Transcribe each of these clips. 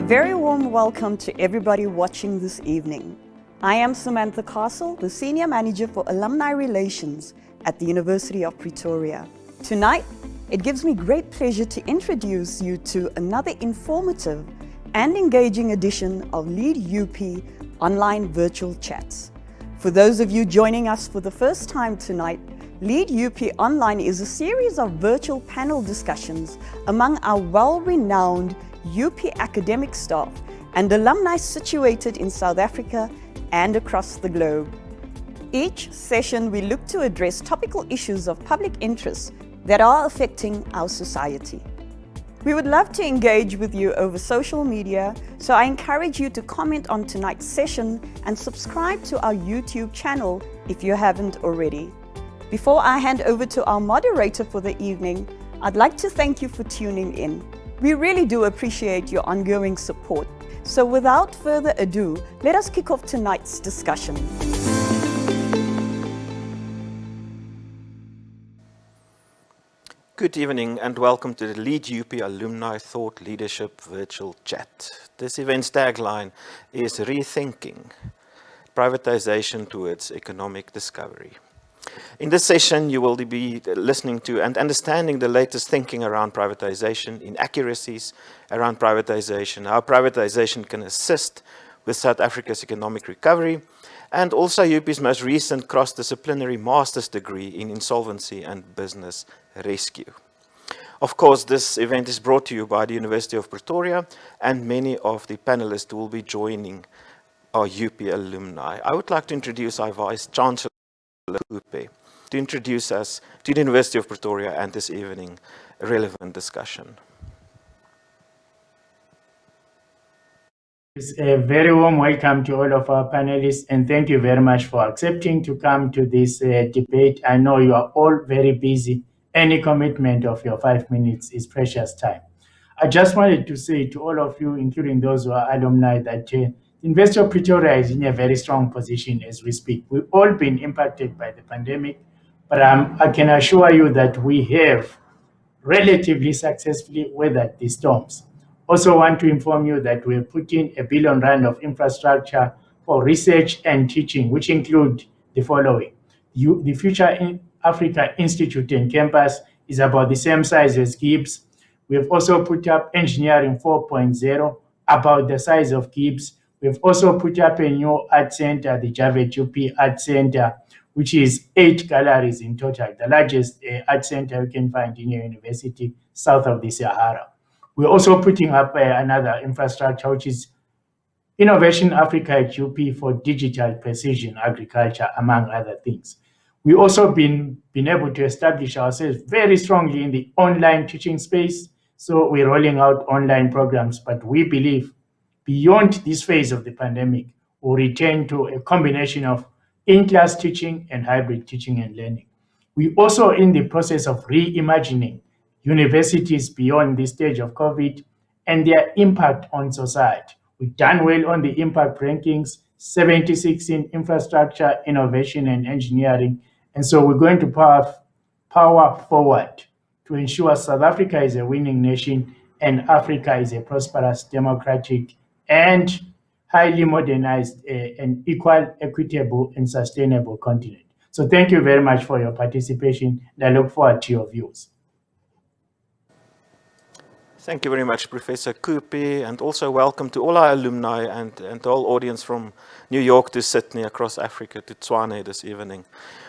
very warm welcome to everybody watching this evening. I am Samantha Castle, the Senior Manager for Alumni Relations at the University of Pretoria. Tonight, it gives me great pleasure to introduce you to another informative and engaging edition of LeadUP online virtual chats. For those of you joining us for the first time tonight, LeadUP Online is a series of virtual panel discussions among our well-renowned UP academic staff and alumni situated in South Africa and across the globe. Each session we look to address topical issues of public interest that are affecting our society. We would love to engage with you over social media, so I encourage you to comment on tonight's session and subscribe to our YouTube channel if you haven't already. Before I hand over to our moderator for the evening, I'd like to thank you for tuning in. We really do appreciate your ongoing support. So without further ado, let us kick off tonight's discussion. Good evening and welcome to the LeadUP Alumni Thought Leadership virtual chat. This event's tagline is Rethinking, Privatization towards Economic Discovery. In this session, you will be listening to and understanding the latest thinking around privatization, inaccuracies around privatization, how privatization can assist with South Africa's economic recovery, and also UP's most recent cross-disciplinary master's degree in insolvency and business rescue. Of course, this event is brought to you by the University of Pretoria, and many of the panelists will be joining our UP alumni. I would like to introduce our Vice Chancellor, to introduce us to the University of Pretoria and this evening relevant discussion. It's a very warm welcome to all of our panelists, and thank you very much for accepting to come to this debate. I know you are all very busy. Any commitment of your 5 minutes is precious time. I just wanted to say to all of you, including those who are alumni, that the University of Pretoria is in a very strong position as we speak. We've all been impacted by the pandemic, but I can assure you that we have relatively successfully weathered the storms. Also want to inform you that we're putting R1 billion of infrastructure for research and teaching, which include the following. The Future in Africa Institute and campus is about the same size as Gibbs. We have also put up Engineering 4.0, about the size of Gibbs. We've also put up a new art center, the Javed UP Art Center, which is 8 galleries in total, the largest art center you can find in a university south of the Sahara. We're also putting up another infrastructure, which is Innovation Africa at UP for digital precision agriculture, among other things. We also been able to establish ourselves very strongly in the online teaching space. So we're rolling out online programs, but we believe beyond this phase of the pandemic, we'll return to a combination of in-class teaching and hybrid teaching and learning. We're also in the process of reimagining universities beyond the stage of COVID and their impact on society. We've done well on the impact rankings, 76 in infrastructure, innovation, and engineering. And so we're going to power forward to ensure South Africa is a winning nation and Africa is a prosperous, democratic, and highly modernized and equal, equitable, and sustainable continent. So thank you very much for your participation, and I look forward to your views. Thank you very much, Professor Kupi, and also welcome to all our alumni and the whole audience from New York to Sydney, across Africa to Tshwane this evening.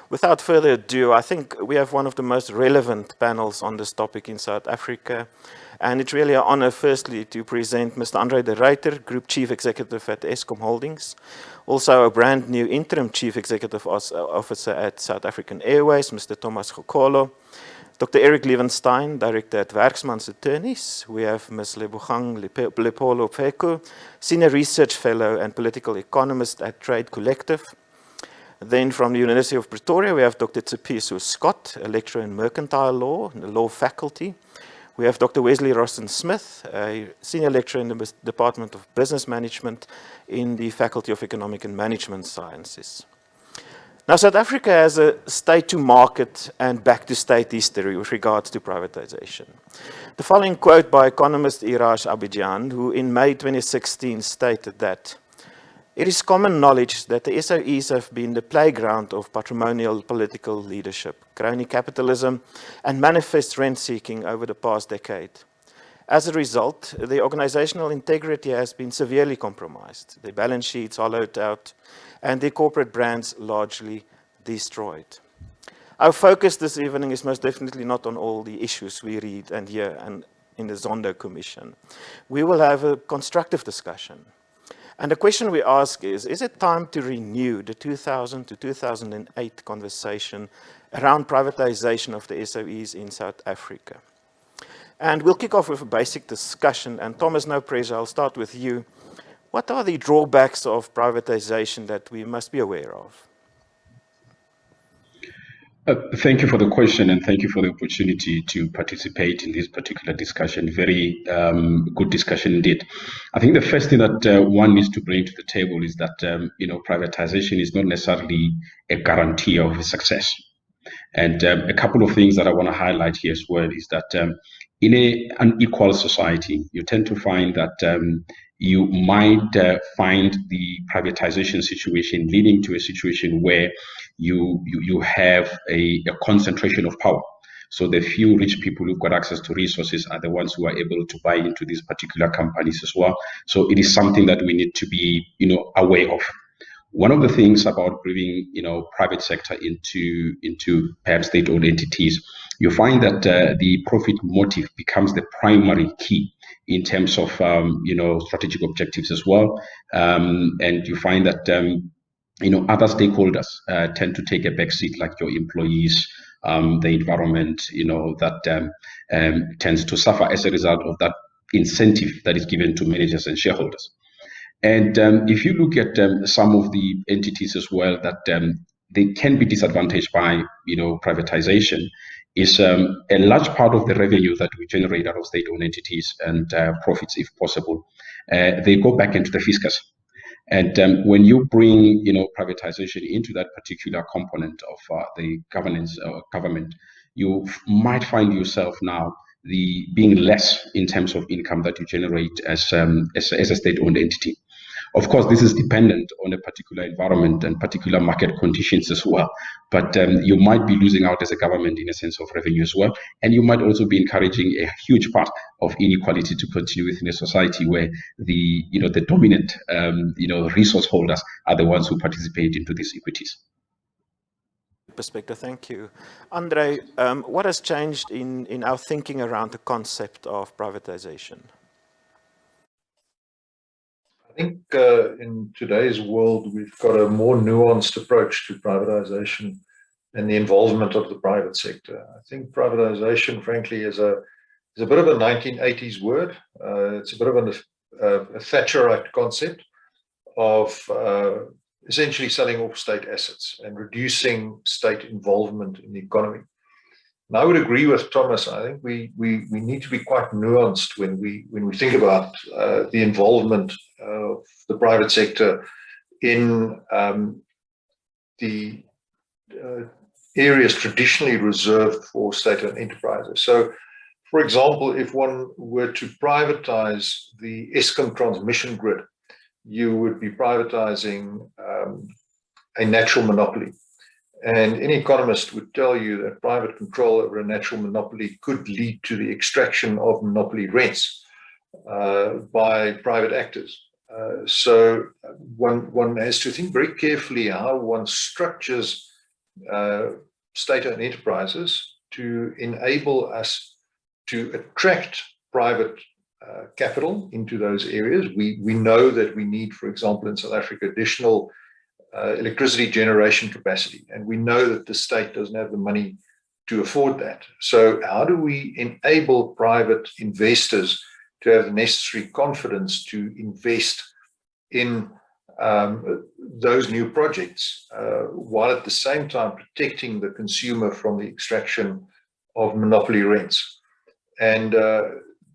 Without further ado, I think we have one of the most relevant panels on this topic in South Africa. And it's really an honor, firstly, to present Mr. Andre de Ruyter, Group Chief Executive at Eskom Holdings, also a brand new Interim Chief Executive Officer at South African Airways, Mr. Thomas Gokolo, Dr. Eric Levenstein, Director at Werksmans Attorneys. We have Ms. Lebogang Lepolo Pfeko, Senior Research Fellow and Political Economist at Trade Collective. Then from the University of Pretoria, we have Dr. Tsepiso Scott, a lecturer in mercantile law in the law faculty. We have Dr. Wesley Rossen-Smith, a senior lecturer in the Department of Business Management in the Faculty of Economic and Management Sciences. Now, South Africa has a state-to-market and back-to-state history with regards to privatization. The following quote by economist Iraj Abidjan, who in May 2016 stated that it is common knowledge that the SOEs have been the playground of patrimonial political leadership, crony capitalism, and manifest rent-seeking over the past decade. As a result, the organizational integrity has been severely compromised, their balance sheets hollowed out, and their corporate brands largely destroyed. Our focus this evening is most definitely not on all the issues we read and hear and in the Zondo Commission. We will have a constructive discussion. And the question we ask is it time to renew the 2000 to 2008 conversation around privatization of the SOEs in South Africa? And we'll kick off with a basic discussion. And Thomas, no pressure, I'll start with you. What are the drawbacks of privatization that we must be aware of? Thank you for the question, and thank you for the opportunity to participate in this particular discussion. Very good discussion indeed. I think the first thing that one needs to bring to the table is that privatization is not necessarily a guarantee of success. And a couple of things that I want to highlight here as well is that in an unequal society, you tend to find that you might find the privatization situation leading to a situation where you have a concentration of power. So the few rich people who've got access to resources are the ones who are able to buy into these particular companies as well. So it is something that we need to be, aware of. One of the things about bringing, private sector into perhaps state-owned entities, you find that the profit motive becomes the primary key in terms of, strategic objectives as well. And you find that, other stakeholders tend to take a backseat, like your employees, the environment, that tends to suffer as a result of that incentive that is given to managers and shareholders. And if you look at some of the entities as well that they can be disadvantaged by, privatization, is a large part of the revenue that we generate out of state-owned entities and profits, if possible, they go back into the fiscus. And when you bring, privatization into that particular component of the governance or government, you might find yourself now being less in terms of income that you generate as a state-owned entity. Of course, this is dependent on a particular environment and particular market conditions as well. But you might be losing out as a government in a sense of revenue as well. And you might also be encouraging a huge part of inequality to continue within a society where the dominant, resource holders are the ones who participate into these equities. Perspective, thank you. Andre, what has changed in our thinking around the concept of privatization? I think in today's world, we've got a more nuanced approach to privatization and the involvement of the private sector. I think privatization, frankly, is a bit of a 1980s word. It's a bit of a Thatcherite concept of essentially selling off state assets and reducing state involvement in the economy. And I would agree with Thomas. I think we need to be quite nuanced when we think about the involvement of the private sector in the areas traditionally reserved for state-owned enterprises. So, for example, if one were to privatize the Eskom transmission grid, you would be privatizing a natural monopoly. And any economist would tell you that private control over a natural monopoly could lead to the extraction of monopoly rents by private actors. So one has to think very carefully how one structures state-owned enterprises to enable us to attract private capital into those areas. We know that we need, for example, in South Africa, additional electricity generation capacity, and we know that the state doesn't have the money to afford that. So how do we enable private investors to have the necessary confidence to invest in those new projects while at the same time protecting the consumer from the extraction of monopoly rents? And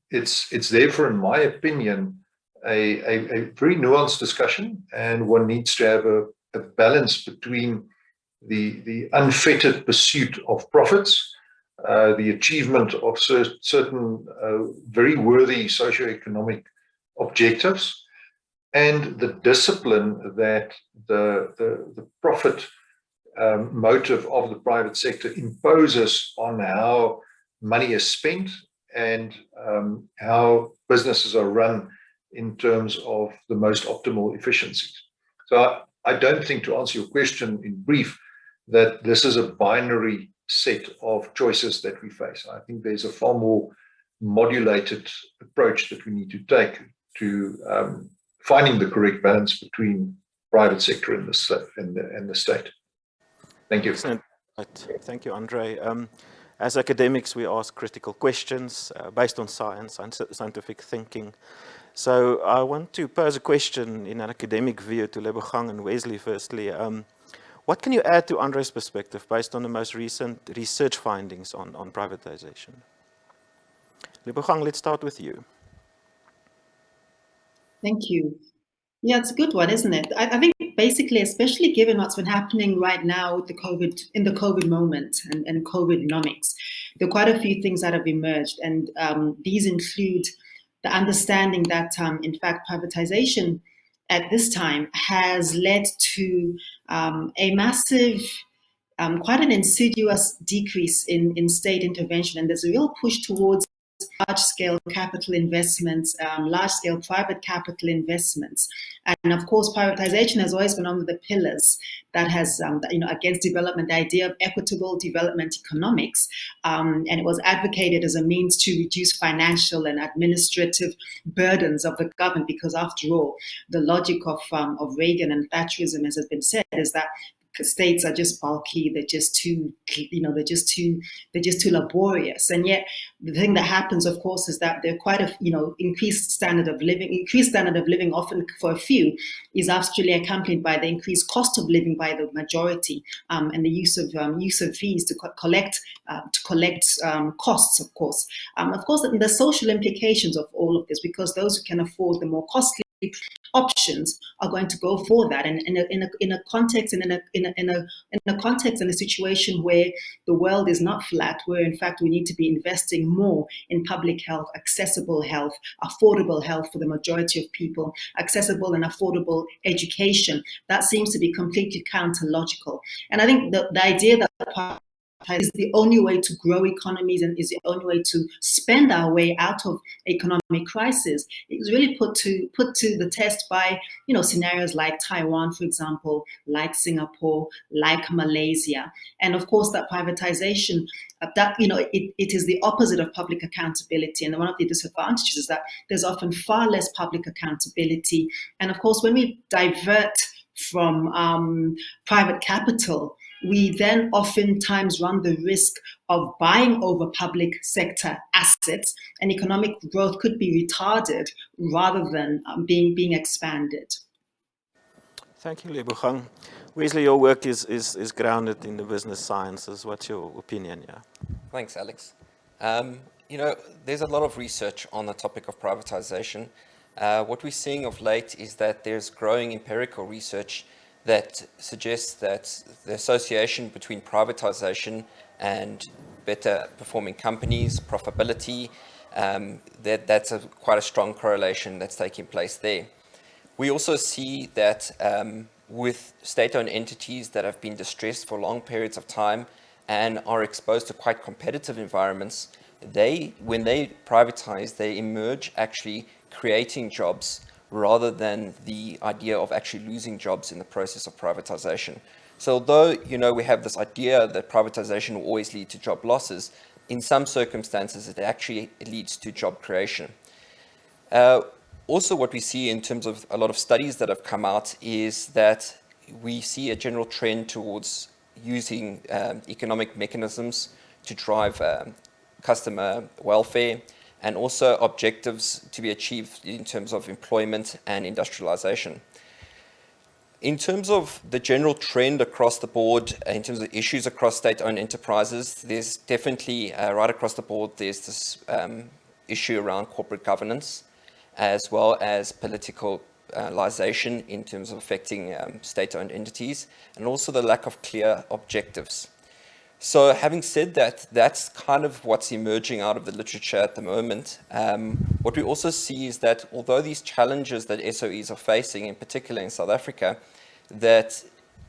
it's therefore, in my opinion, a very nuanced discussion, and one needs to have a balance between the unfettered pursuit of profits, the achievement of certain very worthy socioeconomic objectives, and the discipline that the profit motive of the private sector imposes on how money is spent and how businesses are run in terms of the most optimal efficiencies. So I don't think, to answer your question in brief, that this is a binary set of choices that we face. I think there's a far more modulated approach that we need to take to finding the correct balance between private sector and the state. Thank you. Excellent. Thank you, Andre. As academics, we ask critical questions based on science and scientific thinking. So I want to pose a question in an academic view to Lebogang and Wesley firstly. What can you add to Andre's perspective based on the most recent research findings on privatization? Lebogang, let's start with you. Thank you. Yeah, it's a good one, isn't it? I think basically, especially given what's been happening right now with the COVID moment and COVIDnomics, there are quite a few things that have emerged, and these include the understanding that, in fact, privatization at this time has led to a massive, quite an insidious decrease in state intervention, and there's a real push towards large-scale capital investments, large-scale private capital investments. And of course, privatization has always been one of the pillars that has, against development, the idea of equitable development economics. And it was advocated as a means to reduce financial and administrative burdens of the government, because after all, the logic of Reagan and Thatcherism, as has been said, is that states are just bulky, they're just too laborious. And yet the thing that happens, of course, is that they're quite a increased standard of living often for a few is actually accompanied by the increased cost of living by the majority, and the use of fees to collect costs, of course. The social implications of all of this, because those who can afford the more costly options are going to go for that, and in a context and in a situation where the world is not flat, where in fact we need to be investing more in public health, accessible health, affordable health for the majority of people, accessible and affordable education, that seems to be completely counter-logical. And I think the idea that is the only way to grow economies and is the only way to spend our way out of economic crisis. It was really put to the test by scenarios like Taiwan, for example, like Singapore, like Malaysia, and of course that privatization. It is the opposite of public accountability, and one of the disadvantages is that there's often far less public accountability. And of course, when we divert from private capital, we then oftentimes run the risk of buying over public sector assets, and economic growth could be retarded rather than being expanded. Thank you, Lebogang. Wesley, your work is grounded in the business sciences. What's your opinion? Yeah. Thanks, Alex. There's a lot of research on the topic of privatization. What we're seeing of late is that there's growing empirical research that suggests that the association between privatization and better performing companies, profitability, that's quite a strong correlation that's taking place there. We also see that with state-owned entities that have been distressed for long periods of time and are exposed to quite competitive environments, when they privatize, they emerge actually creating jobs rather than the idea of actually losing jobs in the process of privatization. So although, we have this idea that privatization will always lead to job losses, in some circumstances it actually leads to job creation. Also, what we see in terms of a lot of studies that have come out is that we see a general trend towards using economic mechanisms to drive customer welfare, and also objectives to be achieved in terms of employment and industrialization. In terms of the general trend across the board, in terms of issues across state-owned enterprises, there's definitely, right across the board, there's this issue around corporate governance, as well as political in terms of affecting state-owned entities, and also the lack of clear objectives. So having said that, that's kind of what's emerging out of the literature at the moment. What we also see is that although these challenges that SOEs are facing, in particular in South Africa, that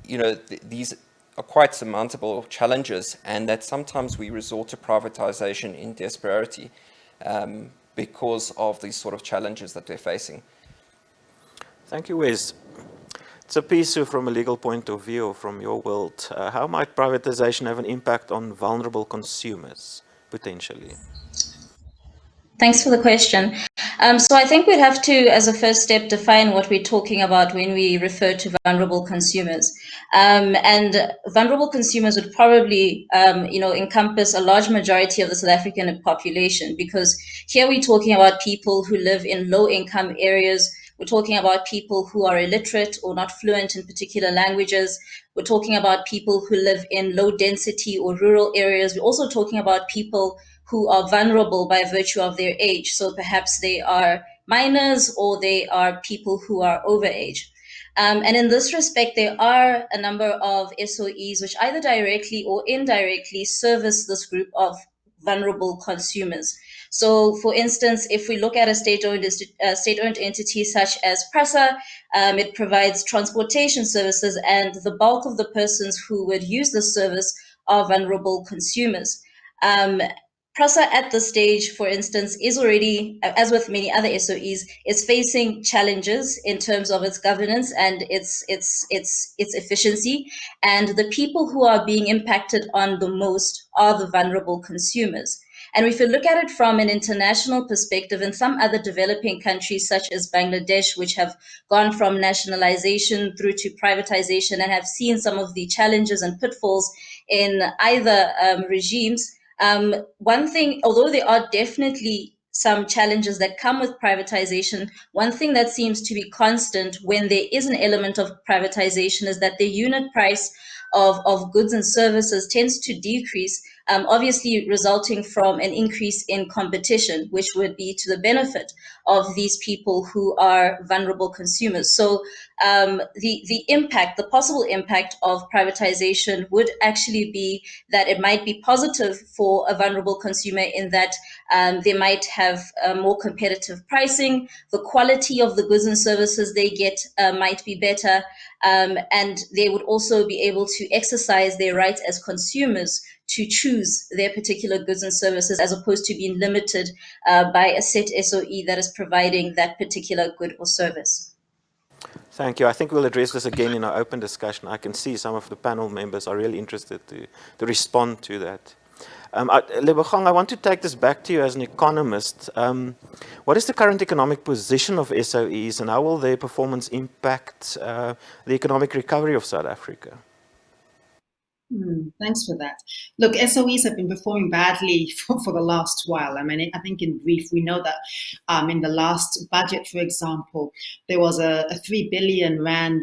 these are quite surmountable challenges, and that sometimes we resort to privatization in desperation because of these sort of challenges that they're facing. Thank you, Wes. So, Piso, from a legal point of view, from your world, how might privatization have an impact on vulnerable consumers, potentially? Thanks for the question. So I think we'd have to, as a first step, define what we're talking about when we refer to vulnerable consumers. And vulnerable consumers would probably, encompass a large majority of the South African population, because here we're talking about people who live in low-income areas. We're talking about people who are illiterate or not fluent in particular languages. We're talking about people who live in low-density or rural areas. We're also talking about people who are vulnerable by virtue of their age. So perhaps they are minors or they are people who are overage. And in this respect, there are a number of SOEs which either directly or indirectly service this group of vulnerable consumers. So, for instance, if we look at a state-owned entity such as PRASA, it provides transportation services, and the bulk of the persons who would use this service are vulnerable consumers. PRASA at this stage, for instance, is already, as with many other SOEs, is facing challenges in terms of its governance and its efficiency. And the people who are being impacted on the most are the vulnerable consumers. And if you look at it from an international perspective, in some other developing countries, such as Bangladesh, which have gone from nationalization through to privatization and have seen some of the challenges and pitfalls in either regimes, one thing, although there are definitely some challenges that come with privatization, one thing that seems to be constant when there is an element of privatization is that the unit price of goods and services tends to decrease, obviously resulting from an increase in competition, which would be to the benefit of these people who are vulnerable consumers. So the impact, the possible impact of privatization would actually be that it might be positive for a vulnerable consumer in that they might have more competitive pricing, the quality of the goods and services they get might be better, and they would also be able to exercise their rights as consumers to choose their particular goods and services, as opposed to being limited by a set SOE that is providing that particular good or service. Thank you. I think we'll address this again in our open discussion. I can see some of the panel members are really interested to respond to that. Lebogang, I want to take this back to you as an economist. What is the current economic position of SOEs, and how will their performance impact the economic recovery of South Africa? Thanks for that. Look, SOEs have been performing badly for the last while. I mean, I think in brief, we know that in the last budget, for example, there was a 3 billion rand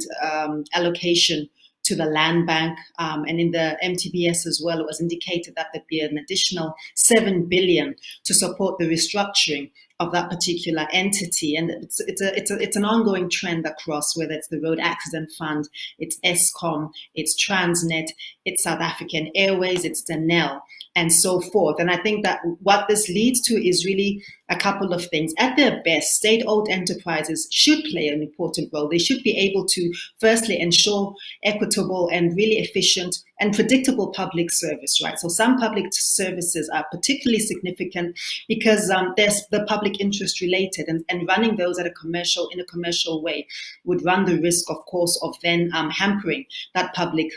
allocation to the land bank, and in the MTBS as well, it was indicated that there'd be an additional 7 billion to support the restructuring of that particular entity. And it's an ongoing trend across, whether it's the Road Accident Fund, it's Eskom, it's Transnet, it's South African Airways, it's Denel, and so forth. And I think that what this leads to is really a couple of things. At their best, state-owned enterprises should play an important role. They should be able to, firstly, ensure equitable and really efficient and predictable public service, right? So some public services are particularly significant because there's the public interest related, and running those in a commercial way would run the risk, of course, of then hampering that public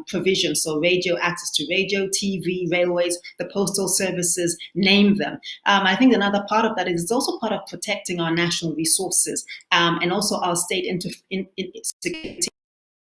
provision. So radio, access to radio, TV, railways, the postal services, name them. I think another part of that is it's also part of protecting our national resources and also our state security.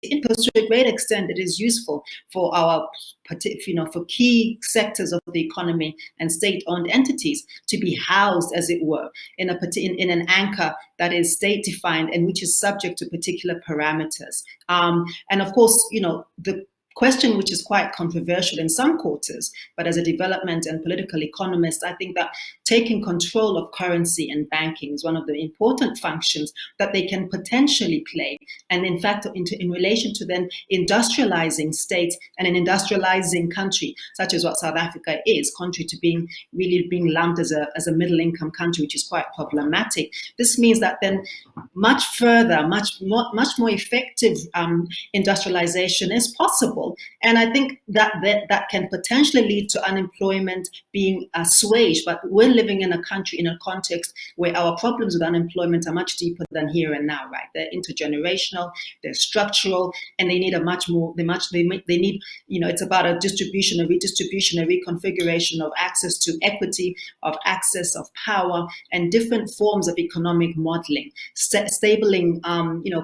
Because to a great extent, it is useful for our, for key sectors of the economy and state-owned entities to be housed, as it were, in an anchor that is state-defined and which is subject to particular parameters. And of course, the question which is quite controversial in some quarters, but as a development and political economist, I think that taking control of currency and banking is one of the important functions that they can potentially play. And in fact, in relation to then industrializing states and an industrializing country, such as what South Africa is, contrary to being lumped as a middle income country, which is quite problematic. This means that then much further, much more effective industrialization is possible. And I think that can potentially lead to unemployment being assuaged. But we're living in a country, in a context where our problems with unemployment are much deeper than here and now, right? They're intergenerational, they're structural, and they need a much more, they need, it's about a distribution, a redistribution, a reconfiguration of access to equity, of access of power, and different forms of economic modeling, stabling,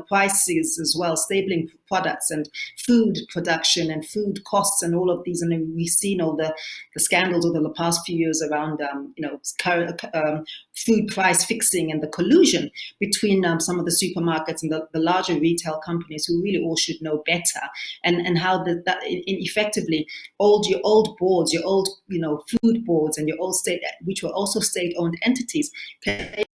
prices as well, stabling products and food production and food costs and all of these. And then we've seen all the scandals over the past few years around, food price fixing and the collusion between some of the supermarkets and the larger retail companies who really all should know better, and how that effectively your old boards, your old food boards and your old state, which were also state-owned entities, can.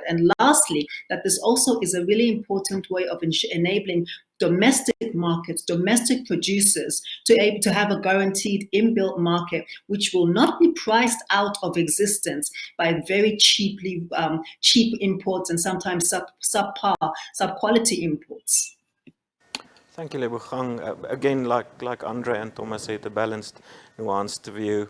And lastly, that this also is a really important way of enabling domestic markets, domestic producers to able to have a guaranteed inbuilt market, which will not be priced out of existence by very cheap imports and sometimes sub-quality imports. Thank you, Lebogang. Again, like Andre and Thomas said, a balanced, nuanced view.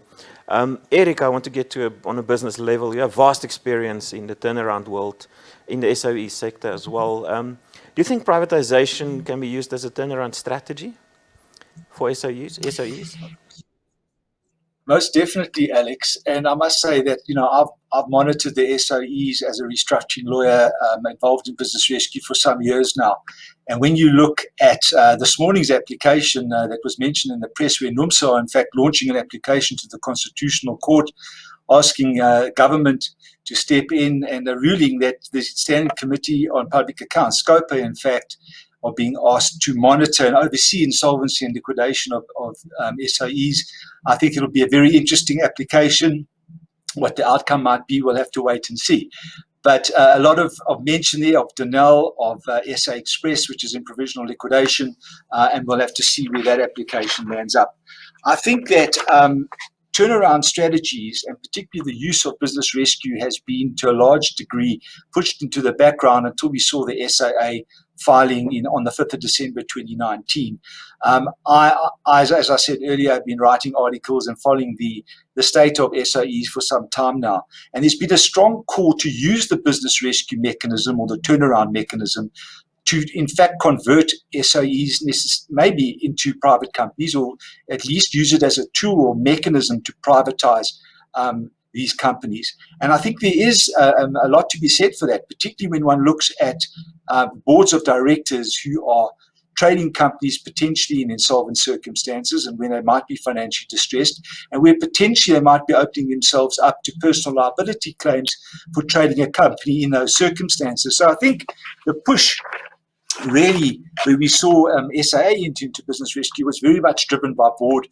Eric, I want to get to on a business level. You have vast experience in the turnaround world, in the SOE sector as well. Do you think privatization can be used as a turnaround strategy for SOEs? Most definitely, Alex. And I must say that, I've monitored the SOEs as a restructuring lawyer involved in business rescue for some years now. And when you look at this morning's application that was mentioned in the press, where NUMSA are in fact launching an application to the Constitutional Court asking government to step in, and a ruling that the Standing Committee on Public Accounts, SCOPA, in fact, are being asked to monitor and oversee insolvency and liquidation of SOEs. I think it'll be a very interesting application. What the outcome might be, we'll have to wait and see. But a lot of mention there of Denel, of SA Express, which is in provisional liquidation, and we'll have to see where that application lands up. I think that turnaround strategies, and particularly the use of business rescue, has been to a large degree pushed into the background until we saw the SAA filing on the 5th of December 2019. As I said earlier, I've been writing articles and following the state of SOEs for some time now. And there's been a strong call to use the business rescue mechanism, or the turnaround mechanism, to in fact convert SOEs maybe into private companies, or at least use it as a tool or mechanism to privatize these companies. And I think there is a lot to be said for that, particularly when one looks at boards of directors who are trading companies potentially in insolvent circumstances, and when they might be financially distressed, and where potentially they might be opening themselves up to personal liability claims for trading a company in those circumstances. So I think the push really, where we saw SAA into business rescue, was very much driven by board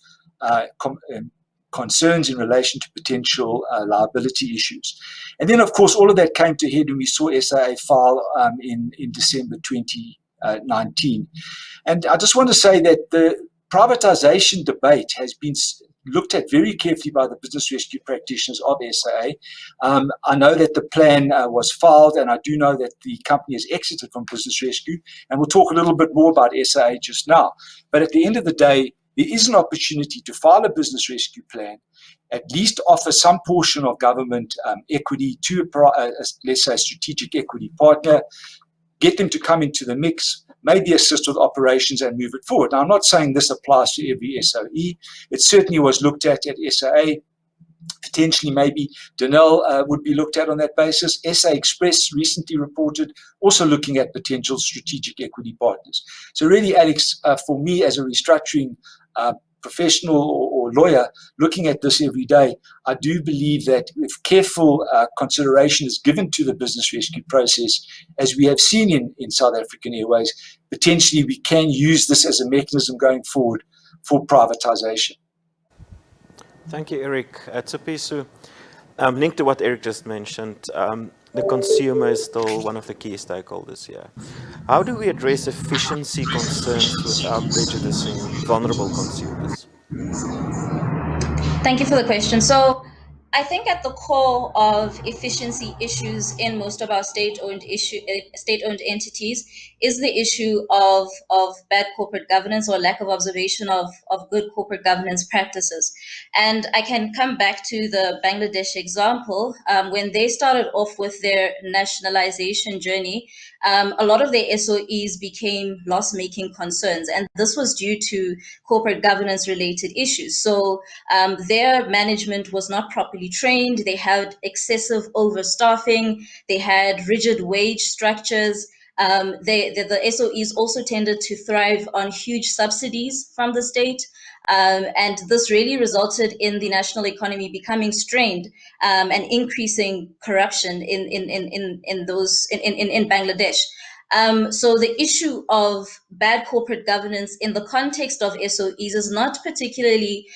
concerns in relation to potential liability issues. And then, of course, all of that came to head when we saw SAA file in December 2019. And I just want to say that the privatization debate has been looked at very carefully by the business rescue practitioners of SAA. I know that the plan was filed, and I do know that the company has exited from business rescue, and we'll talk a little bit more about SAA just now. But at the end of the day, there is an opportunity to file a business rescue plan, at least offer some portion of government equity to, let's say, a strategic equity partner, get them to come into the mix, maybe assist with operations and move it forward. Now, I'm not saying this applies to every SOE. It certainly was looked at SAA. Potentially, maybe Denel would be looked at on that basis. SA Express recently reported also looking at potential strategic equity partners. So really, Alex, for me as a restructuring professional or lawyer looking at this every day, I do believe that if careful consideration is given to the business rescue process, as we have seen in South African Airways, potentially we can use this as a mechanism going forward for privatization. Thank you, Eric. Tsepiso, linked to what Eric just mentioned, the consumer is still one of the key stakeholders here. How do we address efficiency concerns without prejudicing vulnerable consumers? Thank you for the question. So I think at the core of efficiency issues in most of our state-owned entities is the issue of bad corporate governance or lack of observation of good corporate governance practices. And I can come back to the Bangladesh example. When they started off with their nationalization journey, a lot of their SOEs became loss-making concerns. And this was due to corporate governance-related issues. So their management was not properly trained. They had excessive overstaffing. They had rigid wage structures. The SOEs also tended to thrive on huge subsidies from the state. And this really resulted in the national economy becoming strained and increasing corruption in Bangladesh. So the issue of bad corporate governance in the context of SOEs is not particularly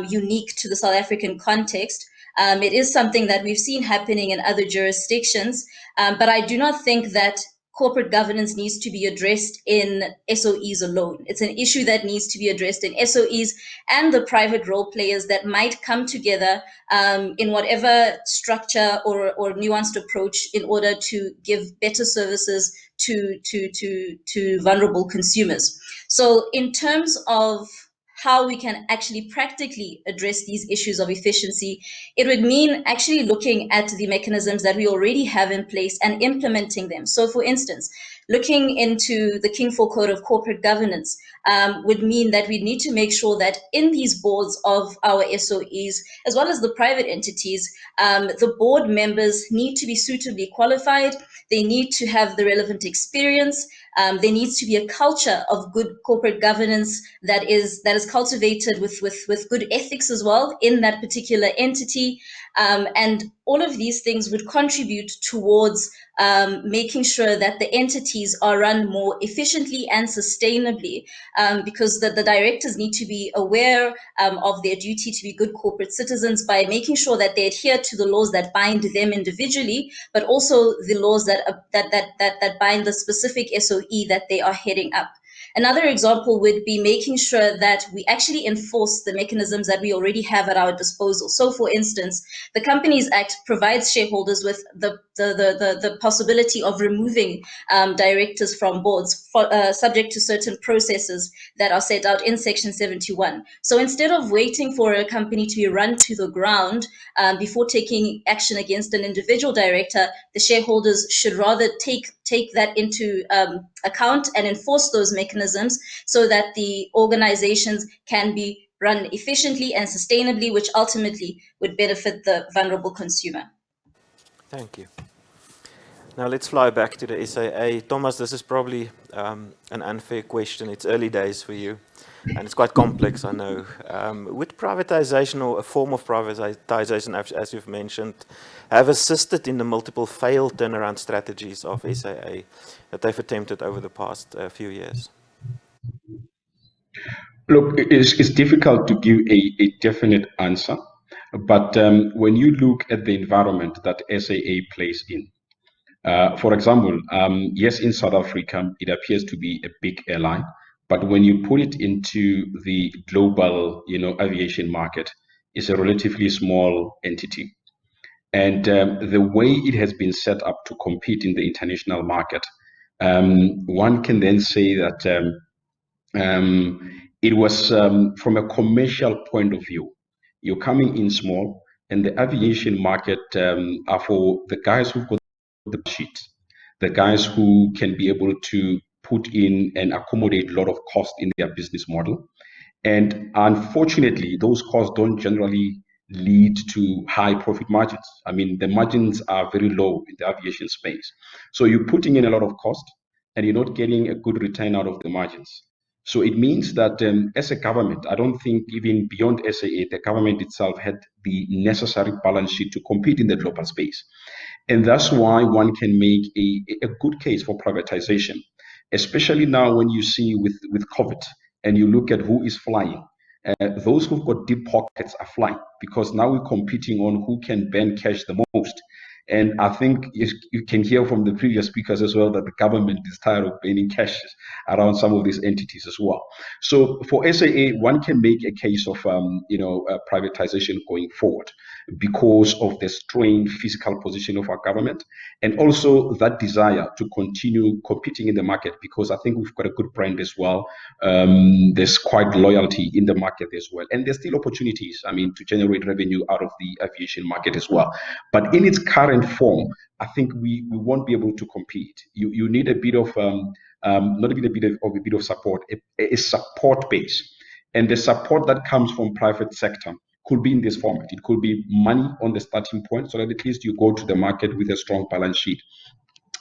unique to the South African context. It is something that we've seen happening in other jurisdictions, but I do not think that corporate governance needs to be addressed in SOEs alone. It's an issue that needs to be addressed in SOEs and the private role players that might come together in whatever structure or nuanced approach in order to give better services to vulnerable consumers. So in terms of how we can actually practically address these issues of efficiency, it would mean actually looking at the mechanisms that we already have in place and implementing them. So for instance, looking into the King IV Code of Corporate Governance would mean that we need to make sure that in these boards of our SOEs, as well as the private entities, the board members need to be suitably qualified. They need to have the relevant experience. There needs to be a culture of good corporate governance that is cultivated with good ethics as well in that particular entity. And all of these things would contribute towards making sure that the entities are run more efficiently and sustainably, because the directors need to be aware of their duty to be good corporate citizens by making sure that they adhere to the laws that bind them individually, but also the laws that bind the specific SOE that they are heading up. Another example would be making sure that we actually enforce the mechanisms that we already have at our disposal. So, for instance, the Companies Act provides shareholders with the possibility of removing directors from boards subject to certain processes that are set out in Section 71. So instead of waiting for a company to be run to the ground before taking action against an individual director, the shareholders should rather take that into account and enforce those mechanisms so that the organizations can be run efficiently and sustainably, which ultimately would benefit the vulnerable consumer. Thank you. Now let's fly back to the SAA. Thomas, this is probably an unfair question. It's early days for you, and it's quite complex, I know. Would privatization or a form of privatization, as you've mentioned, have assisted in the multiple failed turnaround strategies of SAA that they've attempted over the past few years? Look, it's difficult to give a definite answer, but when you look at the environment that SAA plays in, for example, yes, in South Africa, it appears to be a big airline, but when you put it into the global, aviation market, it's a relatively small entity. And the way it has been set up to compete in the international market, one can then say that it was from a commercial point of view. You're coming in small, and the aviation market are for the guys who've got the sheet, the guys who can be able to put in and accommodate a lot of cost in their business model. And unfortunately, those costs don't generally lead to high profit margins. I mean, the margins are very low in the aviation space. So you're putting in a lot of cost and you're not getting a good return out of the margins. So it means that as a government, I don't think even beyond SAA, the government itself had the necessary balance sheet to compete in the global space. And that's why one can make a good case for privatization, especially now when you see with COVID and you look at who is flying, those who've got deep pockets are flying, because now we're competing on who can burn cash the most. And I think you can hear from the previous speakers as well that the government is tired of burning cash around some of these entities as well. So for SAA, one can make a case of privatization going forward because of the strained fiscal position of our government, and also that desire to continue competing in the market, because I think we've got a good brand as well. There's quite loyalty in the market as well, and there's still opportunities, to generate revenue out of the aviation market as well. But in its current form, I think we won't be able to compete. You need a bit of not a bit of support, a support base, and the support that comes from private sector could be in this format. It could be money on the starting point, so that at least you go to the market with a strong balance sheet.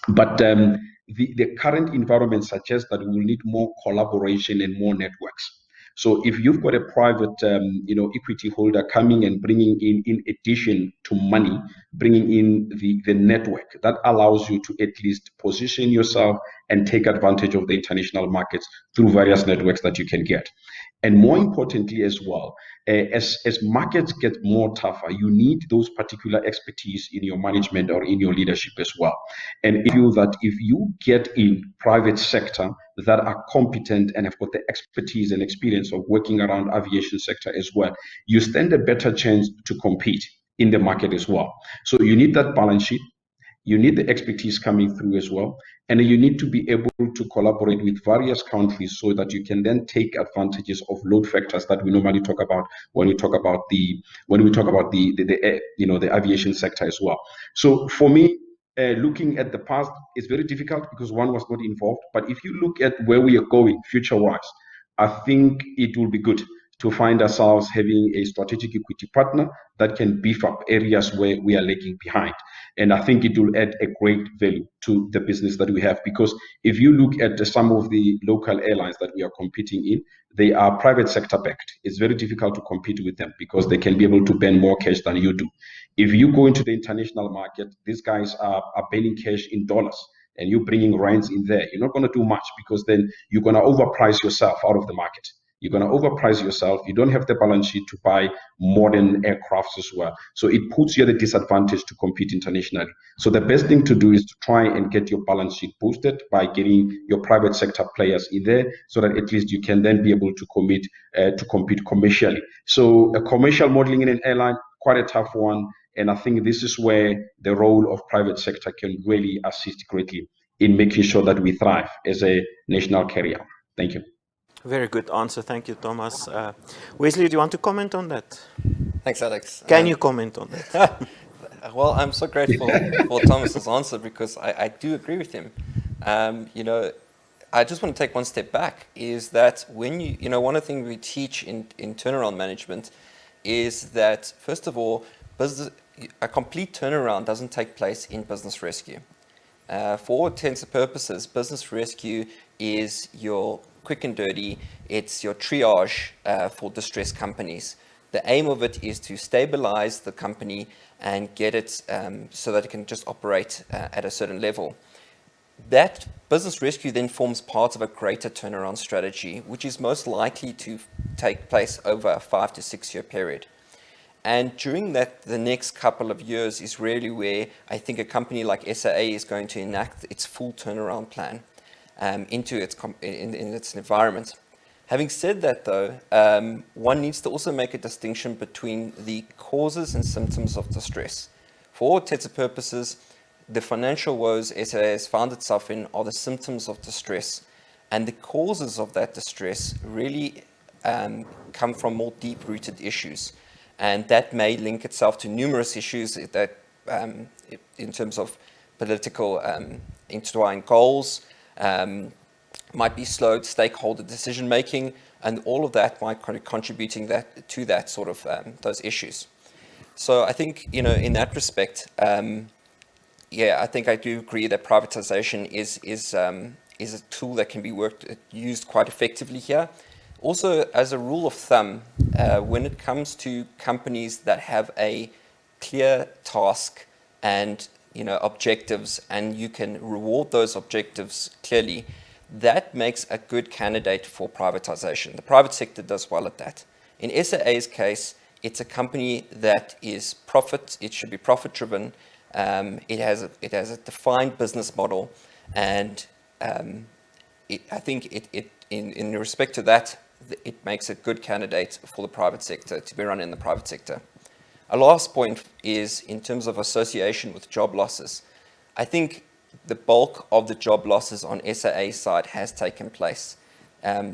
But the current environment suggests that we will need more collaboration and more networks. So if you've got a private, equity holder coming and bringing in addition to money, bringing in the network, that allows you to at least position yourself and take advantage of the international markets through various networks that you can get. And more importantly as well, as markets get more tougher, you need those particular expertise in your management or in your leadership as well. And if you get in private sector that are competent and have got the expertise and experience of working around aviation sector as well, you stand a better chance to compete in the market as well. So you need that balance sheet. You need the expertise coming through as well, and you need to be able to collaborate with various countries so that you can then take advantages of load factors that we normally talk about when we talk about the aviation sector as well. So for me, looking at the past is very difficult because one was not involved. But if you look at where we are going future-wise, I think it will be good to find ourselves having a strategic equity partner that can beef up areas where we are lagging behind. And I think it will add a great value to the business that we have, because if you look at some of the local airlines that we are competing in, they are private sector backed. It's very difficult to compete with them because they can be able to burn more cash than you do. If you go into the international market, these guys are burning cash in dollars, and you're bringing rands in there. You're not going to do much, because then you're going to overprice yourself out of the market. You're going to overprice yourself. You don't have the balance sheet to buy modern aircrafts as well. So it puts you at a disadvantage to compete internationally. So the best thing to do is to try and get your balance sheet boosted by getting your private sector players in there, so that at least you can then be able to compete commercially. So a commercial modeling in an airline, quite a tough one. And I think this is where the role of private sector can really assist greatly in making sure that we thrive as a national carrier. Thank you. Very good answer. Thank you, Thomas. Wesley, do you want to comment on that? Thanks, Alex. Can you comment on that? Well, I'm so grateful for Thomas's answer, because I do agree with him. I just want to take one step back, is that when one of the things we teach in turnaround management is that, first of all, a complete turnaround doesn't take place in business rescue. For all intents and purposes, business rescue is your quick and dirty. It's your triage for distressed companies. The aim of it is to stabilize the company and get it so that it can just operate at a certain level. That business rescue then forms part of a greater turnaround strategy, which is most likely to take place over a 5 to 6 year period. And during that, the next couple of years is really where I think a company like SAA is going to enact its full turnaround plan into its environment. Having said that, though, one needs to also make a distinction between the causes and symptoms of distress. For all intents and purposes, the financial woes SAA has found itself in are the symptoms of distress, and the causes of that distress really come from more deep-rooted issues. And that may link itself to numerous issues that, in terms of political intertwined goals, might be slowed stakeholder decision making, and all of that might contributing to that sort of those issues. So I think in that respect, I think I do agree that privatization is a tool that can be used quite effectively here. Also, as a rule of thumb, when it comes to companies that have a clear task and objectives, and you can reward those objectives clearly, that makes a good candidate for privatization. The private sector does well at that. In SAA's case, it's a company that is profit. It should be profit-driven. It has a defined business model, and I think in respect to that, it makes a good candidate for the private sector to be run in the private sector. A last point is in terms of association with job losses. I think the bulk of the job losses on SAA's side has taken place.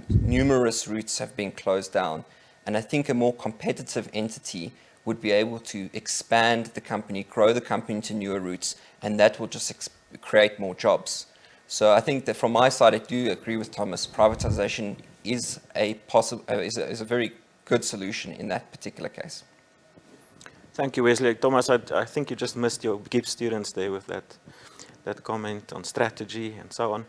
Numerous routes have been closed down, and I think a more competitive entity would be able to expand the company, grow the company to newer routes, and that will just create more jobs. So I think that from my side, I do agree with Thomas. Privatization is a very good solution in that particular case. Thank you, Wesley. Thomas, I think you just missed your GIP students there with that comment on strategy and so on.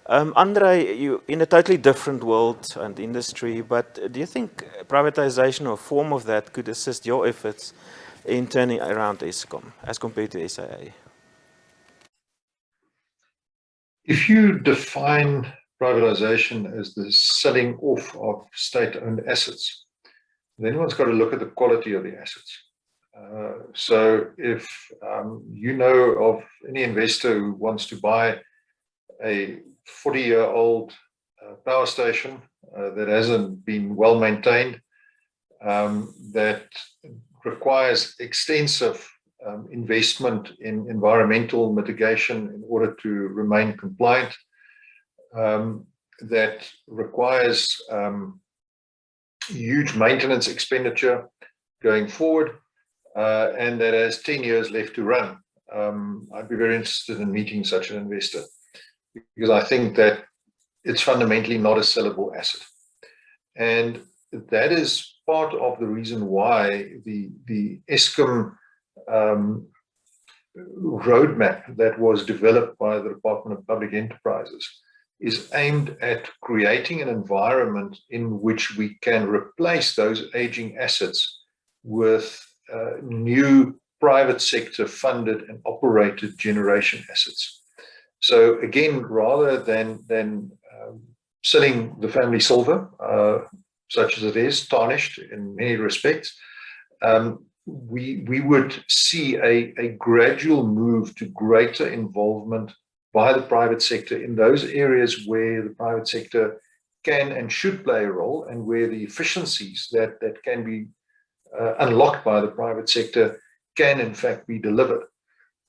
Andre, you in a totally different world and industry, but do you think privatization or a form of that could assist your efforts in turning around Eskom as compared to SAA? If you define privatization as the selling off of state-owned assets, then one's got to look at the quality of the assets. So if you know of any investor who wants to buy a 40-year-old power station that hasn't been well maintained, that requires extensive investment in environmental mitigation in order to remain compliant, that requires huge maintenance expenditure going forward, and that has 10 years left to run, I'd be very interested in meeting such an investor, because I think that it's fundamentally not a sellable asset. And that is part of the reason why the Eskom roadmap that was developed by the Department of Public Enterprises is aimed at creating an environment in which we can replace those aging assets with new private sector funded and operated generation assets. So again, rather than selling the family silver, such as it is, tarnished in many respects, we would see a gradual move to greater involvement by the private sector in those areas where the private sector can and should play a role, and where the efficiencies that can be unlocked by the private sector can in fact be delivered.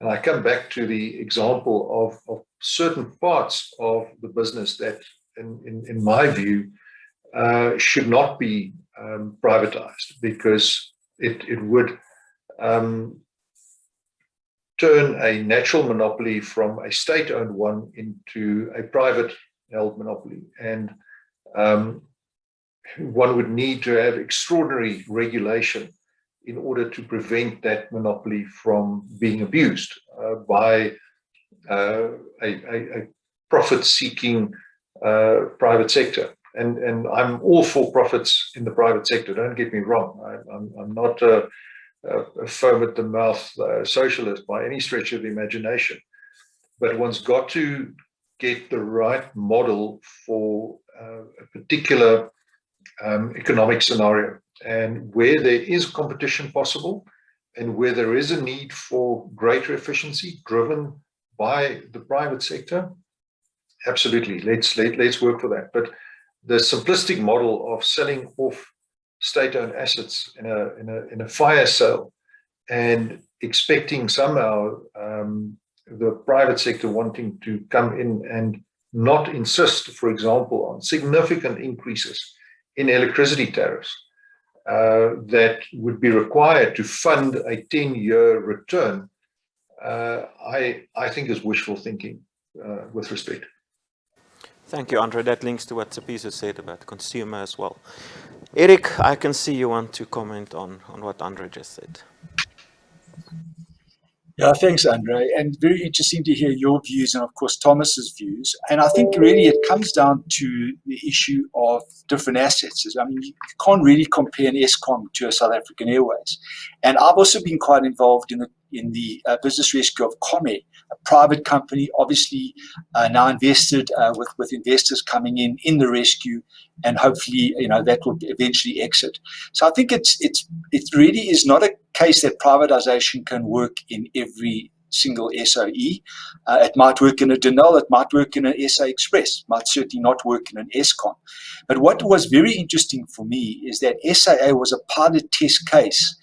And I come back to the example of certain parts of the business that, in my view, should not be privatized, because it would turn a natural monopoly from a state-owned one into a private-held monopoly. And one would need to have extraordinary regulation in order to prevent that monopoly from being abused by a profit-seeking private sector. And I'm all for profits in the private sector, don't get me wrong. I'm not a foam-at-the-mouth socialist by any stretch of the imagination. But one's got to get the right model for a particular economic scenario. And where there is competition possible, and where there is a need for greater efficiency driven by the private sector, absolutely, let's work for that. But the simplistic model of selling off state-owned assets in a fire sale and expecting somehow the private sector wanting to come in and not insist, for example, on significant increases in electricity tariffs that would be required to fund a 10-year return, I think is wishful thinking with respect. Thank you, Andre. That links to what Tsepiso said about the consumer as well. Eric, I can see you want to comment on what Andre just said. Yeah, thanks, Andre. And very interesting to hear your views and, of course, Thomas's views. And I think really it comes down to the issue of different assets. I mean, you can't really compare an Eskom to a South African Airways. And I've also been quite involved in in the business rescue of Come, a private company, obviously now invested with investors coming in the rescue, and hopefully that will eventually exit. So I think it really is not a case that privatization can work in every single SOE. It might work in a Denel, it might work in an SA Express, might certainly not work in an Eskom. But what was very interesting for me is that SAA was a pilot test case.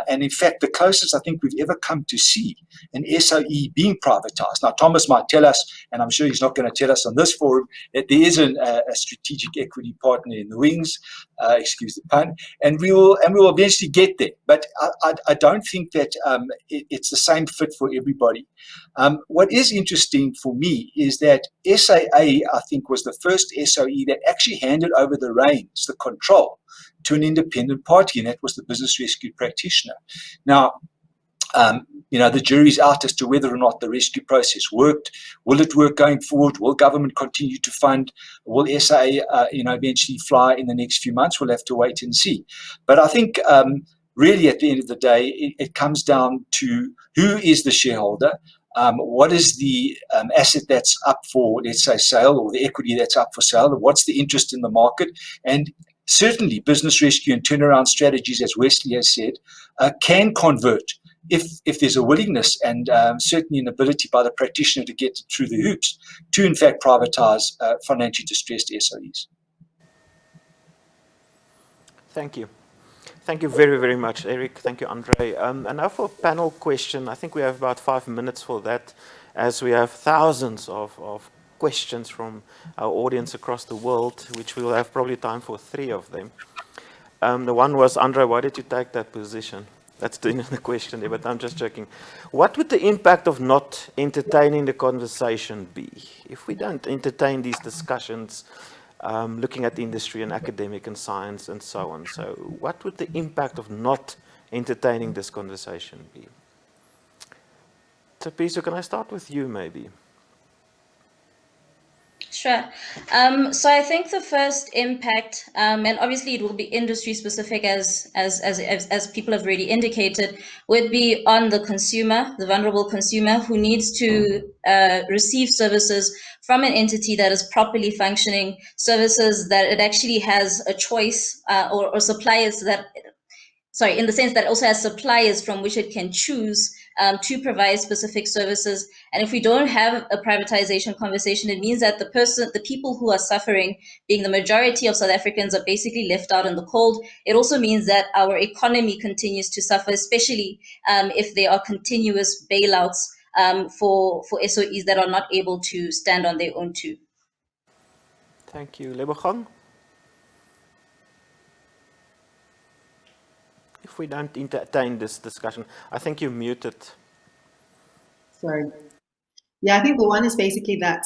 And in fact, the closest I think we've ever come to see an SOE being privatized. Now, Thomas might tell us, and I'm sure he's not going to tell us on this forum, that there is a strategic equity partner in the wings, excuse the pun, and we will eventually get there. But I don't think that it's the same fit for everybody. What is interesting for me is that SAA, I think, was the first SOE that actually handed over the reins, the control, to an independent party, and that was the business rescue practitioner. Now, the jury's out as to whether or not the rescue process worked. Will it work going forward? Will government continue to fund? Will SA, eventually fly in the next few months? We'll have to wait and see. But I think really at the end of the day, it comes down to who is the shareholder, what is the asset that's up for, let's say, sale, or the equity that's up for sale, and what's the interest in the market. And certainly business rescue and turnaround strategies, as Wesley has said, can convert if there's a willingness and certainly an ability by the practitioner to get through the hoops to, in fact, privatize financially distressed SOEs. Thank you. Thank you very, very much, Eric. Thank you, Andre. And now for a panel question. I think we have about 5 minutes for that, as we have thousands of questions from our audience across the world, which we'll have probably time for 3 of them. The one was, Andre, why did you take that position? That's the question there, but I'm just joking. What would the impact of not entertaining the conversation be? If we don't entertain these discussions, looking at industry and academic and science and so on. So what would the impact of not entertaining this conversation be? So, Piso, can I start with you maybe? Sure. So I think the first impact, and obviously it will be industry specific, as people have already indicated, would be on the consumer, the vulnerable consumer, who needs to receive services from an entity that is properly functioning, services that it actually has a choice or suppliers that. Sorry, in the sense that it also has suppliers from which it can choose to provide specific services. And if we don't have a privatization conversation, it means that the people who are suffering, being the majority of South Africans, are basically left out in the cold. It also means that our economy continues to suffer, especially if there are continuous bailouts for SOEs that are not able to stand on their own too. Thank you. Lebogang? If we don't entertain this discussion, I think you're muted. Sorry. Yeah, I think the one is basically that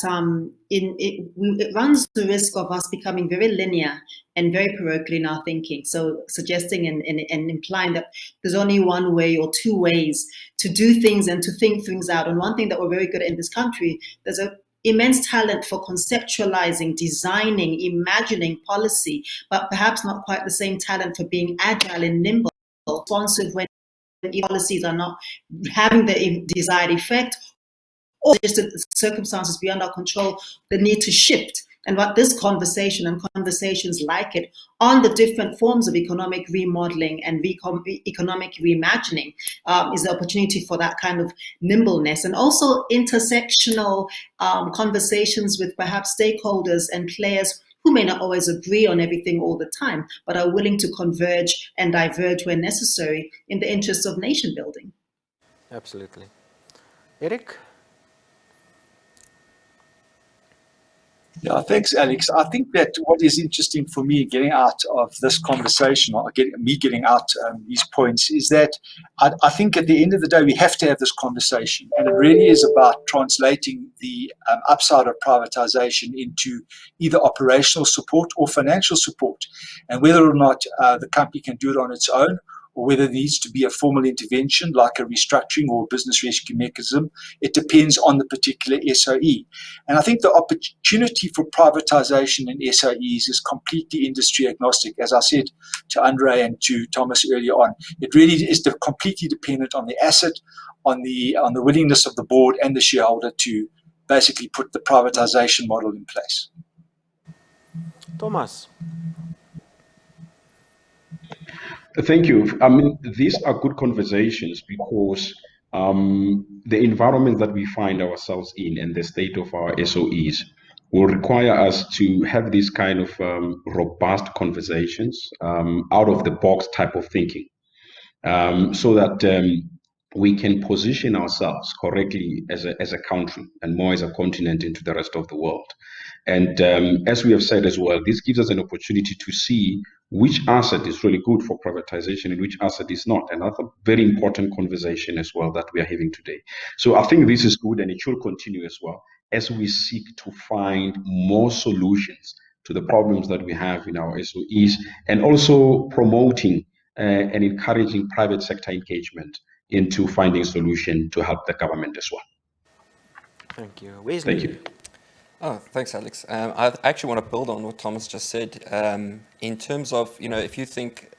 it runs the risk of us becoming very linear and very parochial in our thinking. So suggesting and implying that there's only one way or 2 ways to do things and to think things out. And one thing that we're very good at in this country, there's an immense talent for conceptualizing, designing, imagining policy, but perhaps not quite the same talent for being agile and nimble, responsive when policies are not having the desired effect, or just the circumstances beyond our control, the need to shift. And what this conversation and conversations like it on the different forms of economic remodeling and economic reimagining is the opportunity for that kind of nimbleness, and also intersectional conversations with perhaps stakeholders and players who may not always agree on everything all the time, but are willing to converge and diverge when necessary in the interest of nation building. Absolutely. Eric? Yeah, thanks, Alex. I think that what is interesting for me getting out of this conversation, or getting out these points, is that I think at the end of the day, we have to have this conversation. And it really is about translating the upside of privatization into either operational support or financial support. And whether or not the company can do it on its own, or whether there needs to be a formal intervention like a restructuring or business rescue mechanism. It depends on the particular SOE. And I think the opportunity for privatization in SOEs is completely industry agnostic. As I said to Andre and to Thomas earlier on, it really is completely dependent on the asset, on the willingness of the board and the shareholder to basically put the privatization model in place. Thomas. Thank you. I mean, these are good conversations because the environment that we find ourselves in and the state of our SOEs will require us to have these kind of robust conversations, out of the box type of thinking, so that we can position ourselves correctly as a country and more as a continent into the rest of the world. And as we have said as well, this gives us an opportunity to see which asset is really good for privatization and which asset is not. And that's a very important conversation as well that we are having today. So I think this is good and it should continue as well as we seek to find more solutions to the problems that we have in our SOEs, and also promoting and encouraging private sector engagement into finding solution to help the government as well. Thank you. Wesley. Thank you. Oh, thanks, Alex. I actually want to build on what Thomas just said. In terms of, if you think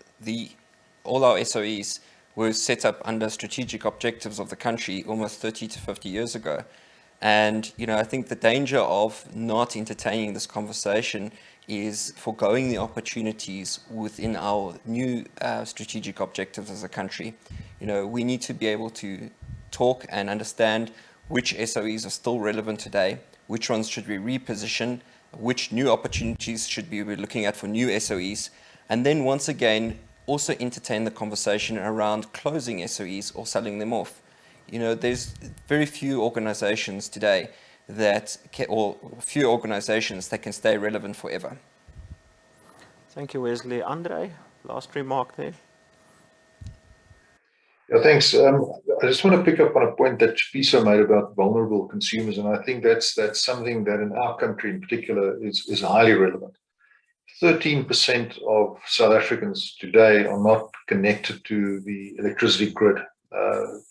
all our SOEs were set up under strategic objectives of the country almost 30 to 50 years ago. And, I think the danger of not entertaining this conversation is foregoing the opportunities within our new strategic objectives as a country. We need to be able to talk and understand which SOEs are still relevant today, which ones should we reposition, which new opportunities should we be looking at for new SOEs, and then once again, also entertain the conversation around closing SOEs or selling them off. There's very few organizations today few organizations that can stay relevant forever. Thank you, Wesley. Andre, last remark there. Yeah, thanks. I just want to pick up on a point that Chipiso made about vulnerable consumers, and I think that's something that in our country in particular is highly relevant. 13% of South Africans today are not connected to the electricity grid.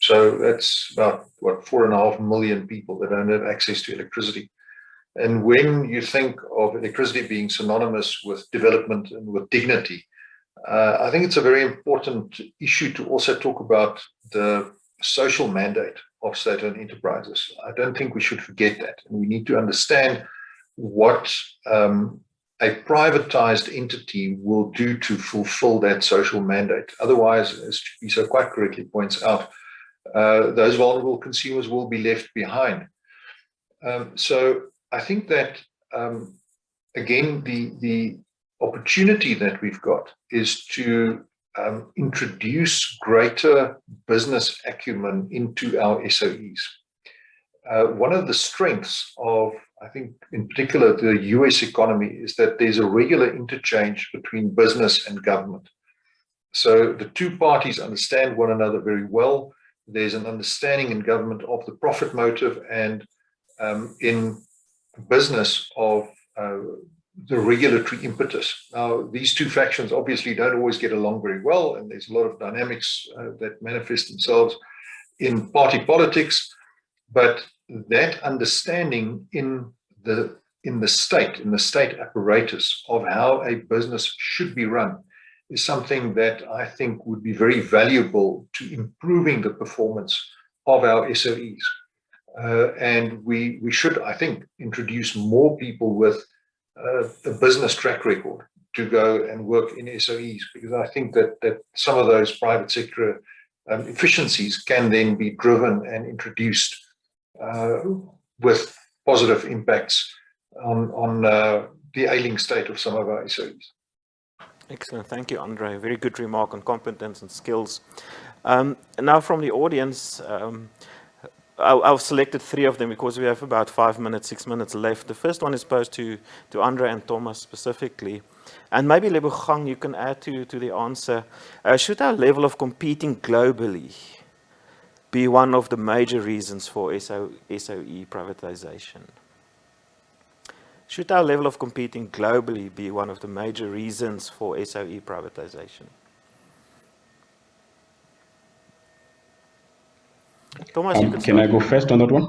So that's about, 4.5 million people that don't have access to electricity. And when you think of electricity being synonymous with development and with dignity, I think it's a very important issue to also talk about the social mandate of state-owned enterprises. I don't think we should forget that. And we need to understand what a privatized entity will do to fulfill that social mandate. Otherwise, as Chipiso quite correctly points out, those vulnerable consumers will be left behind. So I think that, again, the opportunity that we've got is to introduce greater business acumen into our SOEs. One of the strengths of, I think, in particular, the US economy is that there's a regular interchange between business and government. So the two parties understand one another very well. There's an understanding in government of the profit motive, and in business of the regulatory impetus. Now, these two factions obviously don't always get along very well, and there's a lot of dynamics that manifest themselves in party politics, but that understanding in the state apparatus of how a business should be run is something that I think would be very valuable to improving the performance of our SOEs. And we should, I think, introduce more people with a business track record to go and work in SOEs, because I think that some of those private sector efficiencies can then be driven and introduced with positive impacts on the ailing state of some of our SOEs. Excellent. Thank you, Andre. Very good remark on competence and skills. Now from the audience, I've selected 3 of them because we have about 6 minutes left. The first one is posed to Andre and Thomas specifically. And maybe Lebogang, you can add to the answer. Should our level of competing globally be one of the major reasons for SOE privatization? Should our level of competing globally be one of the major reasons for SOE privatization? Thomas, you could Can I start. go first on that one?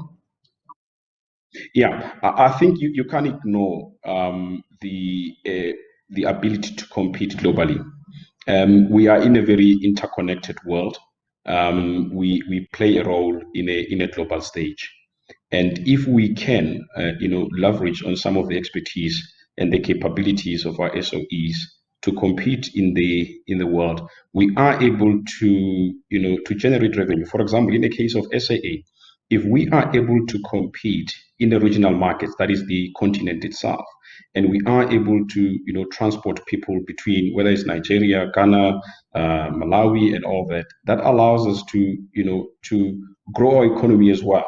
Yeah, I think you can't ignore the ability to compete globally. We are in a very interconnected world. We play a role in a global stage, and if we can, leverage on some of the expertise and the capabilities of our SOEs to compete in the world, we are able to generate revenue. For example, in the case of SAA, if we are able to compete in the regional markets, that is the continent itself, and we are able to transport people between, whether it's Nigeria, Ghana, Malawi, and all that, that allows us to grow our economy as well,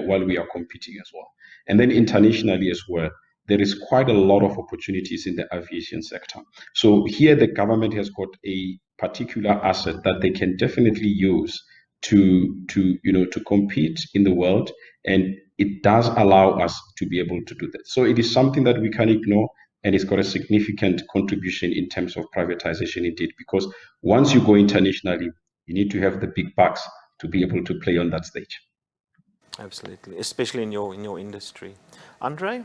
while we are competing as well. And then internationally as well, there is quite a lot of opportunities in the aviation sector. So here the government has got a particular asset that they can definitely use to compete in the world, and it does allow us to be able to do that. So it is something that we can ignore, and it's got a significant contribution in terms of privatization indeed, because once you go internationally, you need to have the big bucks to be able to play on that stage. Absolutely, especially in your industry. Andre?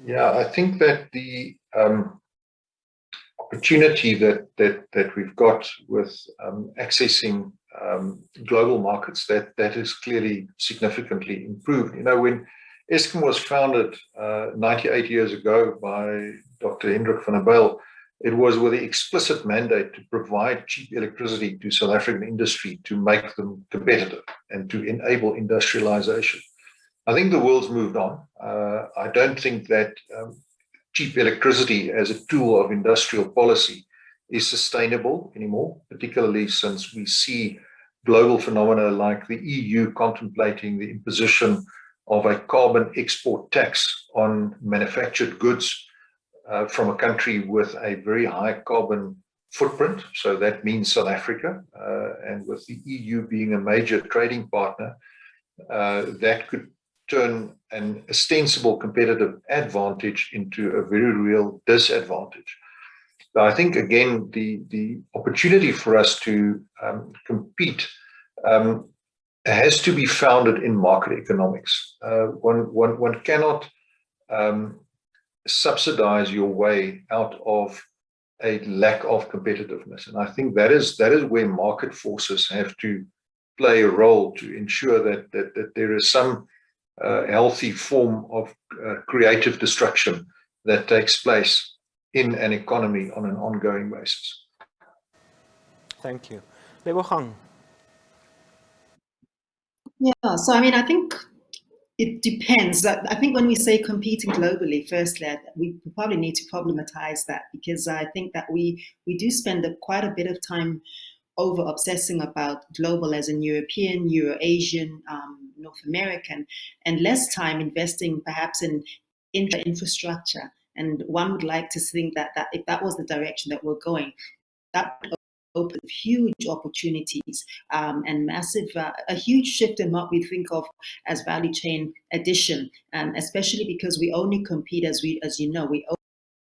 Yeah, I think that the opportunity that we've got with accessing global markets, that is clearly significantly improved. When Eskom was founded 98 years ago by Dr. Hendrik van der Bijl, it was with the explicit mandate to provide cheap electricity to South African industry to make them competitive and to enable industrialization. I think the world's moved on. I don't think that cheap electricity as a tool of industrial policy is sustainable anymore, particularly since we see global phenomena like the EU contemplating the imposition of a carbon export tax on manufactured goods from a country with a very high carbon footprint. So that means South Africa, and with the EU being a major trading partner, that could turn an ostensible competitive advantage into a very real disadvantage. So I think, again, the opportunity for us to compete has to be founded in market economics. One cannot subsidize your way out of a lack of competitiveness. And I think that is where market forces have to play a role to ensure that there is some healthy form of creative destruction that takes place in an economy on an ongoing basis. Thank you. Lebogang. Yeah, so I think it depends. I think when we say competing globally, firstly, we probably need to problematize that, because I think that we do spend quite a bit of time over obsessing about global as in European, Euro-Asian, North American, and less time investing perhaps in infrastructure. And one would like to think that if that was the direction that we're going, that would open huge opportunities and massive, a huge shift in what we think of as value chain addition, especially because we only compete, as you know, we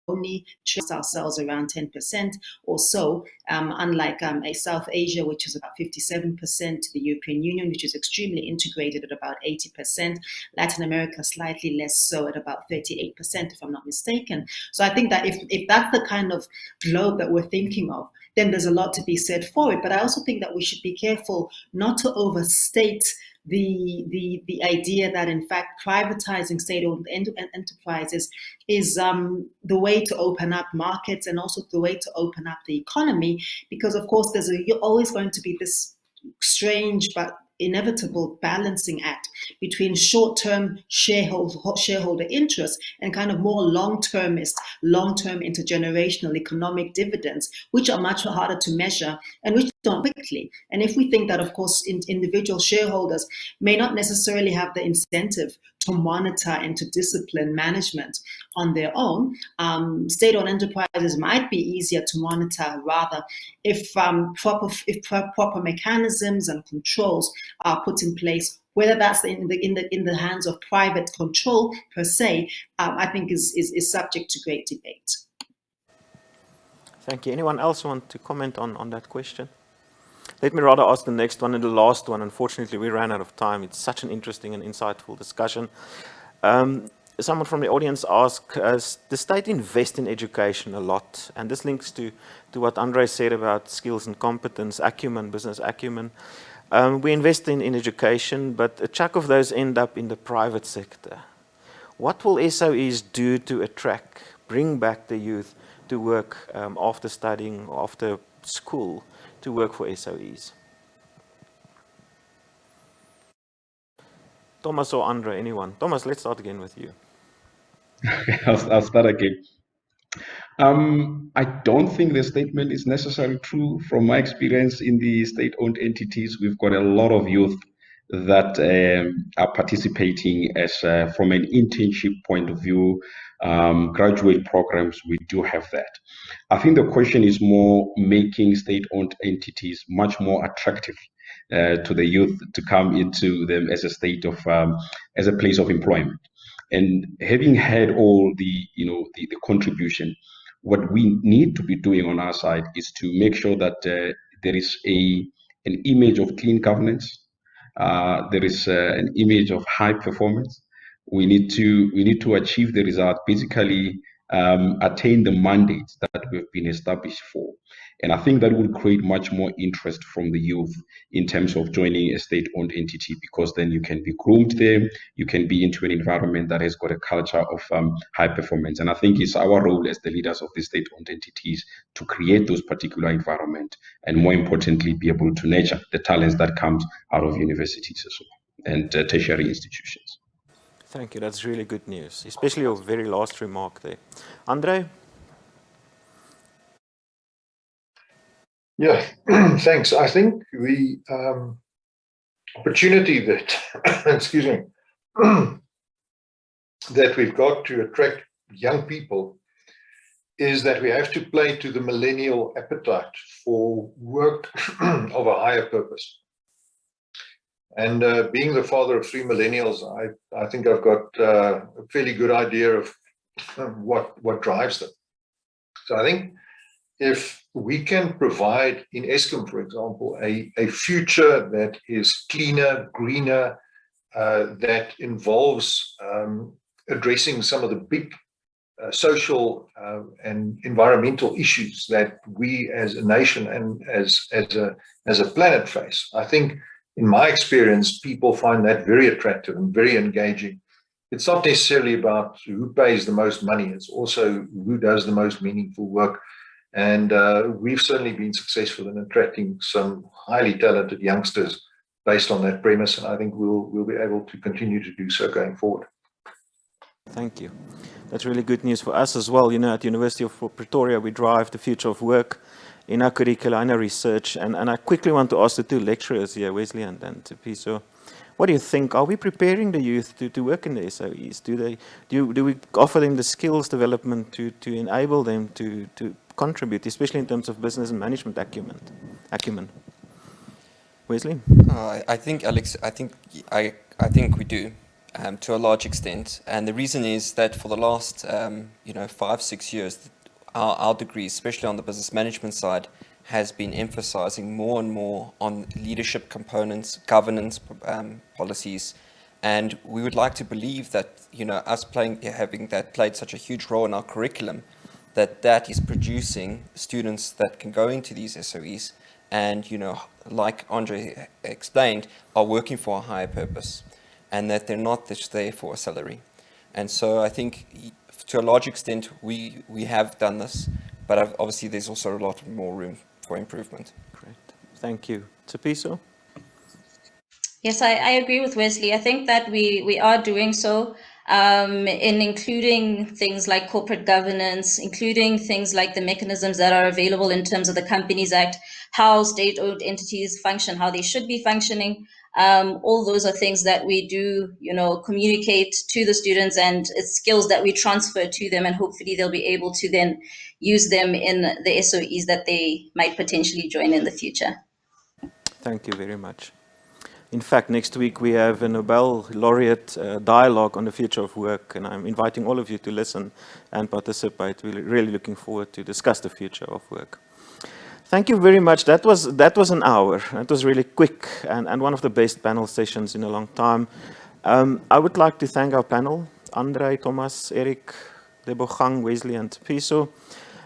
only trust ourselves around 10% or so, unlike a South Asia, which is about 57%, the European Union, which is extremely integrated at about 80%, Latin America slightly less so at about 38%, if I'm not mistaken. So I think that if that's the kind of globe that we're thinking of, then there's a lot to be said for it. But I also think that we should be careful not to overstate the idea that, in fact, privatizing state-owned enterprises is the way to open up markets and also the way to open up the economy, because, of course, there's always going to be this strange but inevitable balancing act between short-term shareholder interests and kind of more long-term intergenerational economic dividends, which are much harder to measure and which don't quickly. And if we think that, of course, individual shareholders may not necessarily have the incentive to monitor and to discipline management on their own, state-owned enterprises might be easier to monitor rather if proper mechanisms and controls are put in place. Whether that's in the hands of private control per se, I think is subject to great debate. Thank you. Anyone else want to comment on that question? Let me rather ask the next one and the last one. Unfortunately, we ran out of time. It's such an interesting and insightful discussion. Someone from the audience asked, does the state invest in education a lot? And this links to what Andre said about skills and competence, acumen, business acumen. We invest in education, but a chunk of those end up in the private sector. What will SOEs do to attract, bring back the youth to work after studying, after school, to work for SOEs? Thomas or Andre, anyone? Thomas, let's start again with you. I'll start again. I don't think the statement is necessarily true. From my experience in the state-owned entities, we've got a lot of youth that are participating as from an internship point of view, graduate programs, we do have that. I think the question is more making state-owned entities much more attractive to the youth to come into them as a state of, as a place of employment. And having had all the, the contribution, what we need to be doing on our side is to make sure that there is an image of clean governance. There is an image of high performance. We need to achieve the result, basically attain the mandates that we've been established for. And I think that will create much more interest from the youth in terms of joining a state-owned entity, because then you can be groomed there, you can be into an environment that has got a culture of high performance. And I think it's our role as the leaders of the state-owned entities to create those particular environment, and more importantly, be able to nurture the talents that comes out of universities as well, and tertiary institutions. Thank you. That's really good news, especially your very last remark there. Andre? Yeah, thanks. I think the opportunity that, excuse me, that we've got to attract young people is that we have to play to the millennial appetite for work of a higher purpose. And being the father of 3 millennials, I think I've got a fairly good idea of what drives them. So I think if we can provide in Eskom, for example, a future that is cleaner, greener, that involves addressing some of the big social and environmental issues that we as a nation and as a planet face, I think in my experience, people find that very attractive and very engaging. It's not necessarily about who pays the most money, it's also who does the most meaningful work. And we've certainly been successful in attracting some highly talented youngsters based on that premise, and I think we'll be able to continue to do so going forward. Thank you. That's really good news for us as well. You know, at University of Pretoria, we drive the future of work in our curricula, in our research, and I quickly want to ask the 2 lecturers here, Wesley and Tsepiso, what do you think? Are we preparing the youth to work in the SOEs? Do we offer them the skills development to enable them to contribute, especially in terms of business and management acumen? Wesley? I think, Alex, I think we do, to a large extent. And the reason is that for the last 5-6 years, our degrees, especially on the business management side, has been emphasizing more and more on leadership components, governance policies, and we would like to believe that us having that played such a huge role in our curriculum, that is producing students that can go into these SOEs and like Andre explained, are working for a higher purpose, and that they're not just there for a salary. And so I think to a large extent we have done this, but obviously there's also a lot more room for improvement. Great. Thank you. Tsepiso? Yes, I agree with Wesley. I think that we are doing so in including things like corporate governance, including things like the mechanisms that are available in terms of the Companies Act, how state-owned entities function, how they should be functioning. All those are things that we do, communicate to the students, and it's skills that we transfer to them, and hopefully they'll be able to then use them in the SOEs that they might potentially join in the future. Thank you very much. In fact, next week we have a Nobel laureate dialogue on the future of work, and I'm inviting all of you to listen and participate. We're really looking forward to discuss the future of work. Thank you very much. That was an hour. That was really quick and one of the best panel sessions in a long time. I would like to thank our panel, Andre, Thomas, Eric, Debogang, Wesley, and Piso.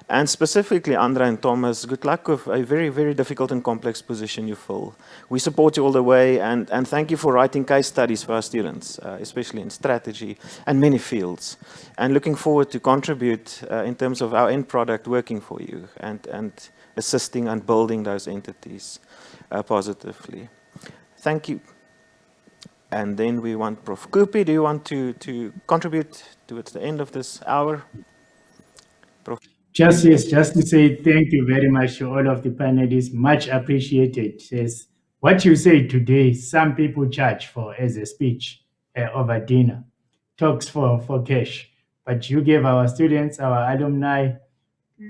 And specifically, Andre and Thomas, good luck with a very, very difficult and complex position you fill. We support you all the way, and thank you for writing case studies for our students, especially in strategy and many fields. And looking forward to contribute in terms of our end product working for you and assisting and building those entities positively. Thank you. And then we want Prof. Kupi. Do you want to contribute towards the end of this hour? Prof. Just to say thank you very much to all of the panelists. Much appreciated. Yes, what you say today, some people charge for as a speech over dinner, talks for cash. But you gave our students, our alumni,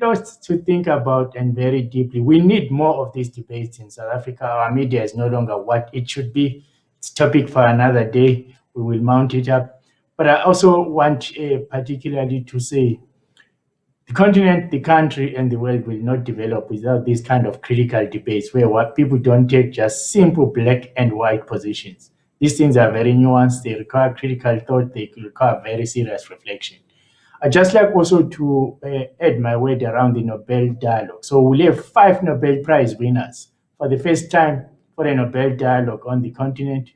lots to think about and very deeply. We need more of these debates in South Africa. Our media is no longer what it should be. It's a topic for another day. We will mount it up. But I also want particularly to say the continent, the country, and the world will not develop without these kind of critical debates where what people don't take just simple black and white positions. These things are very nuanced. They require critical thought. They require very serious reflection. I just like also to add my word around the Nobel Dialogue. So we'll have 5 Nobel Prize winners for the first time for a Nobel Dialogue on the continent.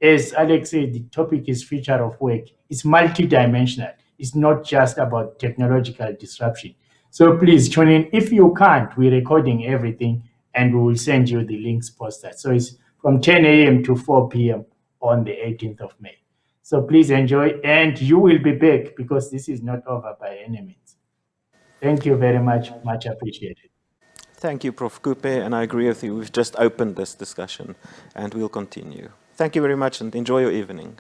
As Alex said, the topic is future of work. It's multidimensional. It's not just about technological disruption. So please tune in. If you can't, we're recording everything and we will send you the links posted. So it's from 10 a.m. to 4 p.m. on the 18th of May. So please enjoy, and you will be back because this is not over by any means. Thank you very much. Much appreciated. Thank you, Prof. Kupe, and I agree with you. We've just opened this discussion and we'll continue. Thank you very much and enjoy your evening.